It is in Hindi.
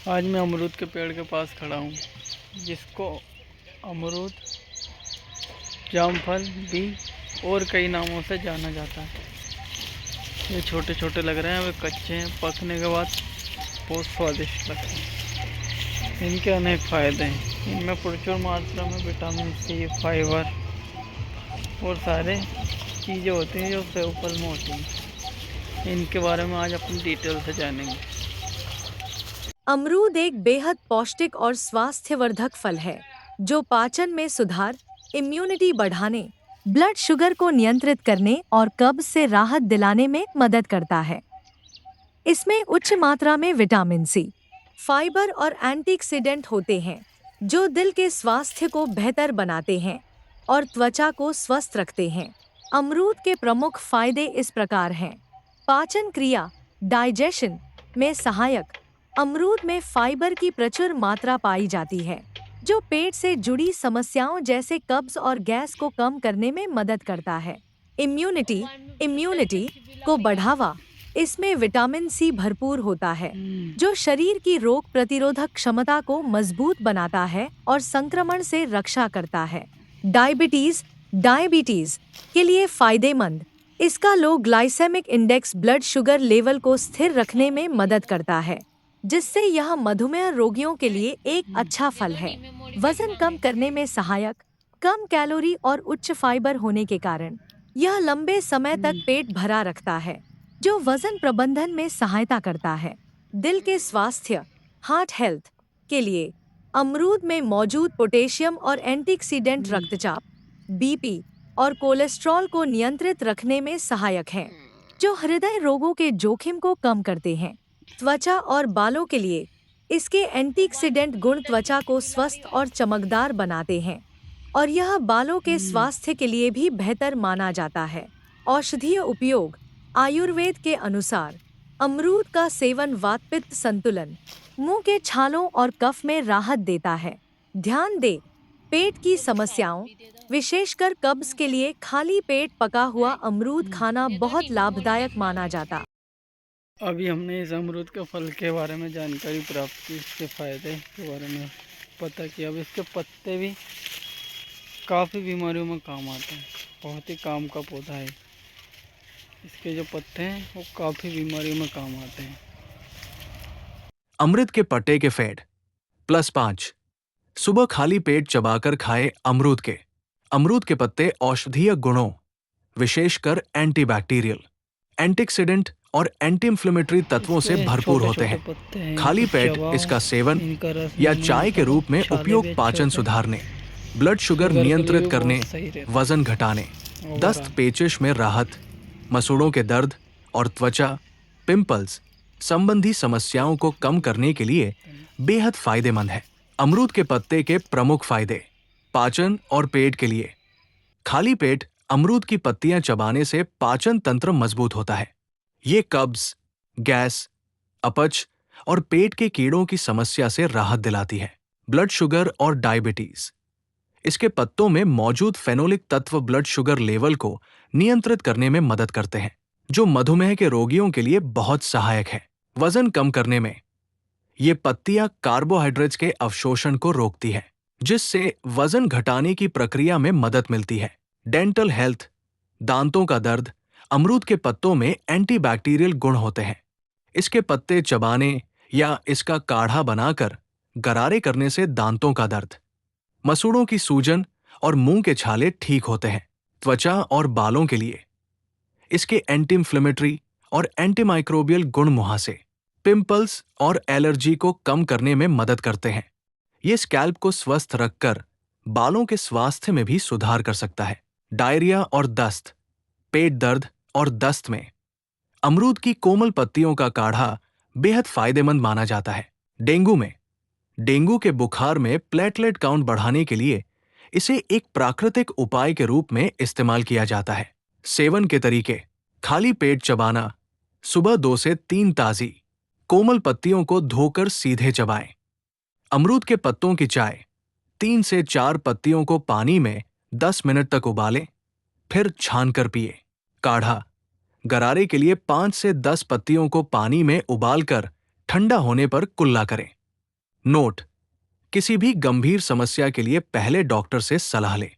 आज मैं अमरूद के पेड़ के पास खड़ा हूँ, जिसको अमरूद, जामफल भी और कई नामों से जाना जाता है। ये छोटे छोटे लग रहे हैं, वे कच्चे हैं, पकने के बाद बहुत स्वादिष्ट लगते हैं। इनके अनेक फ़ायदे हैं। इनमें प्रचुर मात्रा में विटामिन सी, फाइबर और सारे चीज़ें होती हैं जो सेब फल में होती हैं। इनके बारे में आज अपन डिटेल से जानेंगे। अमरूद एक बेहद पौष्टिक और स्वास्थ्यवर्धक फल है जो पाचन में सुधार, इम्यूनिटी बढ़ाने, ब्लड शुगर को नियंत्रित करने और कब्ज से राहत दिलाने में मदद करता है। इसमें उच्च मात्रा में विटामिन सी, फाइबर और एंटीऑक्सीडेंट होते हैं जो दिल के स्वास्थ्य को बेहतर बनाते हैं और त्वचा को स्वस्थ रखते हैं। अमरूद के प्रमुख फायदे इस प्रकार हैं। पाचन क्रिया, डाइजेशन में सहायक। अमरूद में फाइबर की प्रचुर मात्रा पाई जाती है जो पेट से जुड़ी समस्याओं जैसे कब्ज और गैस को कम करने में मदद करता है। इम्यूनिटी इम्यूनिटी को बढ़ावा। इसमें विटामिन सी भरपूर होता है जो शरीर की रोग प्रतिरोधक क्षमता को मजबूत बनाता है और संक्रमण से रक्षा करता है। डायबिटीज डायबिटीज के लिए फायदेमंद। इसका low glycaemic index blood sugar level को स्थिर रखने में मदद करता है, जिससे यह मधुमेह रोगियों के लिए एक अच्छा फल है। वजन कम करने में सहायक। कम कैलोरी और उच्च फाइबर होने के कारण यह लंबे समय तक पेट भरा रखता है, जो वजन प्रबंधन में सहायता करता है। दिल के स्वास्थ्य, हार्ट हेल्थ के लिए अमरूद में मौजूद पोटेशियम और एंटीऑक्सीडेंट रक्तचाप, बीपी और कोलेस्ट्रॉल को नियंत्रित रखने में सहायक हैं, जो हृदय रोगों के जोखिम को कम करते हैं। त्वचा और बालों के लिए इसके एंटीऑक्सीडेंट गुण त्वचा को स्वस्थ और चमकदार बनाते हैं और यह बालों के स्वास्थ्य के लिए भी बेहतर माना जाता है। औषधीय उपयोग। आयुर्वेद के अनुसार अमरूद का सेवन वात पित्त संतुलन, मुंह के छालों और कफ में राहत देता है। ध्यान दें, पेट की समस्याओं, विशेषकर कब्ज के लिए खाली पेट पका हुआ अमरूद खाना बहुत लाभदायक माना जाता। अभी हमने इस अमरूद के फल के बारे में जानकारी प्राप्त की, इसके फ़ायदे के बारे में पता किया। अब इसके पत्ते भी काफ़ी बीमारियों में काम आते हैं। बहुत ही काम का पौधा है। इसके जो पत्ते हैं वो काफ़ी बीमारियों में काम आते हैं। अमृत के पट्टे के फेड +5। सुबह खाली पेट चबाकर खाए अमरूद के पत्ते औषधीय गुणों, विशेषकर एंटीबैक्टीरियल, एंटीऑक्सीडेंट और एंटी इंफ्लेमेटरी तत्वों से इसके भरपूर छोटे होते छोटे हैं। पत्ते हैं, खाली इनको पेट चबाओ, इसका सेवन इनका रस या मुंह में चाय के करो। रूप में छाले भी उपयोग अच्छे पाचन होते हैं, सुधारने, ब्लड शुगर शुगर के लिए नियंत्रित भी करने, बहुत सही रहता वजन घटाने, है। दस्त पेचिश में राहत, मसूड़ों के दर्द और त्वचा, पिंपल्स संबंधी समस्याओं को कम करने के लिए बेहद फायदेमंद है। अमरूद के पत्ते के प्रमुख फायदे। पाचन और पेट के लिए खाली पेट अमरूद की पत्तियां चबाने से पाचन तंत्र मजबूत होता है। ये कब्ज, गैस, अपच और पेट के कीड़ों की समस्या से राहत दिलाती है। ब्लड शुगर और डायबिटीज। इसके पत्तों में मौजूद फेनोलिक तत्व ब्लड शुगर लेवल को नियंत्रित करने में मदद करते हैं, जो मधुमेह के रोगियों के लिए बहुत सहायक है। वजन कम करने में ये पत्तियां कार्बोहाइड्रेट्स के अवशोषण को रोकती है, जिससे वजन घटाने की प्रक्रिया में मदद मिलती है। डेंटल हेल्थ, दांतों का दर्द। अमरूद के पत्तों में एंटीबैक्टीरियल गुण होते हैं। इसके पत्ते चबाने या इसका काढ़ा बनाकर गरारे करने से दांतों का दर्द, मसूड़ों की सूजन और मुंह के छाले ठीक होते हैं। त्वचा और बालों के लिए इसके एंटी इंफ्लेमेटरी और एंटीमाइक्रोबियल गुण मुहासे, पिंपल्स और एलर्जी को कम करने में मदद करते हैं। ये स्कैल्प को स्वस्थ रखकर बालों के स्वास्थ्य में भी सुधार कर सकता है। डायरिया और दस्त, पेट दर्द और दस्त में अमरूद की कोमल पत्तियों का काढ़ा बेहद फायदेमंद माना जाता है। डेंगू में डेंगू के बुखार में प्लेटलेट काउंट बढ़ाने के लिए इसे एक प्राकृतिक उपाय के रूप में इस्तेमाल किया जाता है। सेवन के तरीके। खाली पेट चबाना। सुबह 2 से 3 ताजी कोमल पत्तियों को धोकर सीधे चबाएं। अमरूद के पत्तों की चाय। 3 से 4 पत्तियों को पानी में 10 मिनट तक उबालें, फिर छानकर पिए। काढ़ा। गरारे के लिए 5 से 10 पत्तियों को पानी में उबालकर ठंडा होने पर कुल्ला करें। नोट: किसी भी गंभीर समस्या के लिए पहले डॉक्टर से सलाह लें।